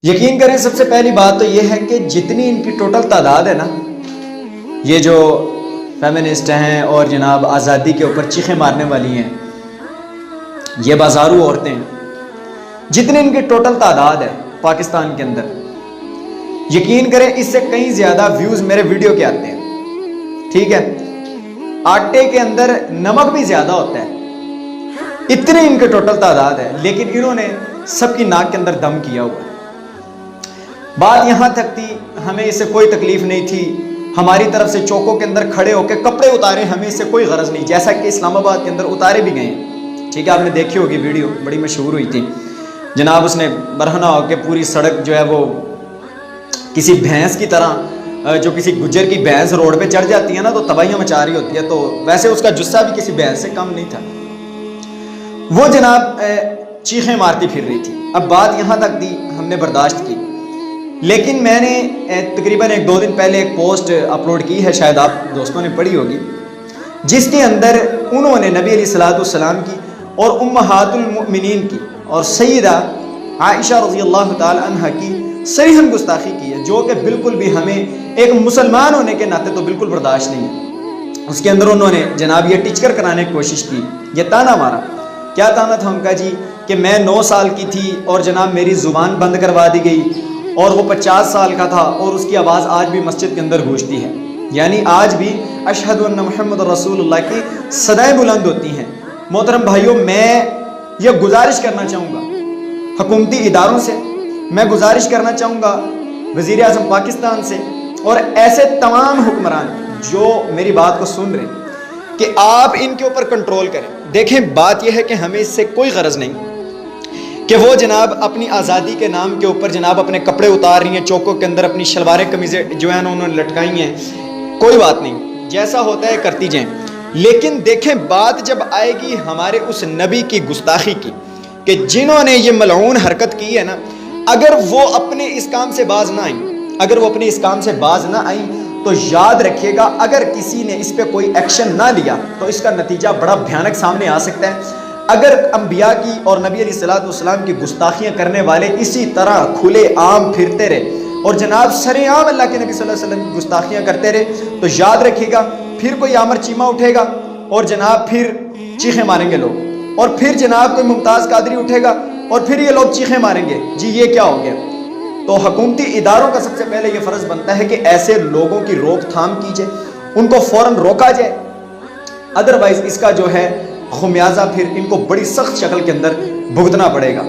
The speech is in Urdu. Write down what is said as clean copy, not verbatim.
یقین کریں سب سے پہلی بات تو یہ ہے کہ جتنی ان کی ٹوٹل تعداد ہے نا، یہ جو فیمنسٹ ہیں اور جناب آزادی کے اوپر چیخیں مارنے والی ہیں، یہ بازارو عورتیں ہیں، جتنی ان کی ٹوٹل تعداد ہے پاکستان کے اندر، یقین کریں اس سے کہیں زیادہ ویوز میرے ویڈیو کے آتے ہیں. ٹھیک ہے، آٹے کے اندر نمک بھی زیادہ ہوتا ہے، اتنی ان کی ٹوٹل تعداد ہے، لیکن انہوں نے سب کی ناک کے اندر دم کیا ہوا. بات یہاں تک تھی، ہمیں اس سے کوئی تکلیف نہیں تھی، ہماری طرف سے چوکوں کے اندر کھڑے ہو کے کپڑے اتارے، ہمیں اس سے کوئی غرض نہیں، جیسا کہ اسلام آباد کے اندر اتارے بھی گئے. ٹھیک ہے، آپ نے دیکھی ہوگی ویڈیو، بڑی مشہور ہوئی تھی. جناب اس نے برہنہ ہو کے پوری سڑک جو ہے وہ کسی بھینس کی طرح، جو کسی گجر کی بھینس روڈ پہ چڑھ جاتی ہے نا تو تباہیاں مچا رہی ہوتی ہے، تو ویسے اس کا جسہ بھی کسی بھینس سے کم نہیں تھا. وہ جناب چیخیں مارتی پھر رہی تھی. اب بات یہاں تک تھی، ہم نے برداشت کی، لیکن میں نے تقریباً 1-2 دن پہلے ایک پوسٹ اپلوڈ کی ہے، شاید آپ دوستوں نے پڑھی ہوگی، جس کے اندر انہوں نے نبی علیہ الصلوۃ والسلام کی اور امہات المؤمنین کی اور سیدہ عائشہ رضی اللہ تعالی عنہ کی صریحاً گستاخی کی ہے، جو کہ بالکل بھی ہمیں ایک مسلمان ہونے کے ناطے تو بالکل برداشت نہیں ہے. اس کے اندر انہوں نے جناب یہ ٹچکر کرانے کی کوشش کی، یہ تانا مارا. کیا تانا تھا ان کا جی؟ کہ میں 9 سال کی تھی اور جناب میری زبان بند کروا دی گئی، اور وہ 50 سال کا تھا اور اس کی آواز آج بھی مسجد کے اندر گونجتی ہے، یعنی آج بھی اشہد ان محمد رسول اللہ کی صدائیں بلند ہوتی ہیں. محترم بھائیوں، میں یہ گزارش کرنا چاہوں گا حکومتی اداروں سے، میں گزارش کرنا چاہوں گا وزیر اعظم پاکستان سے اور ایسے تمام حکمران جو میری بات کو سن رہے ہیں کہ آپ ان کے اوپر کنٹرول کریں. دیکھیں بات یہ ہے کہ ہمیں اس سے کوئی غرض نہیں کہ وہ جناب اپنی آزادی کے نام کے اوپر جناب اپنے کپڑے اتار رہی ہیں، چوکوں کے اندر اپنی شلواریں قمیضیں جو ہیں انہوں نے لٹکائی ہیں، کوئی بات نہیں، جیسا ہوتا ہے کرتی جائیں. لیکن دیکھیں بات جب آئے گی ہمارے اس نبی کی گستاخی کی، کہ جنہوں نے یہ ملعون حرکت کی ہے نا، اگر وہ اپنے اس کام سے باز نہ آئیں، اگر وہ اپنے اس کام سے باز نہ آئیں تو یاد رکھیے گا اگر کسی نے اس پہ کوئی ایکشن نہ لیا تو اس کا نتیجہ بڑا بھیانک سامنے آ سکتا ہے. اگر انبیاء کی اور نبی علیہ الصلوۃ والسلام کی گستاخیاں کرنے والے اسی طرح کھلے عام پھرتے رہے اور جناب سر عام اللہ کے نبی صلی اللہ علیہ وسلم کی گستاخیاں کرتے رہے تو یاد رکھیے گا پھر کوئی عامر چیمہ اٹھے گا اور جناب پھر چیخیں ماریں گے لوگ، اور پھر جناب کوئی ممتاز قادری اٹھے گا اور پھر یہ لوگ چیخیں ماریں گے جی یہ کیا ہو گیا. تو حکومتی اداروں کا سب سے پہلے یہ فرض بنتا ہے کہ ایسے لوگوں کی روک تھام کی جائے، ان کو فوراً روکا جائے، ادروائز اس کا جو ہے خمیازہ پھر ان کو بڑی سخت شکل کے اندر بھگتنا پڑے گا.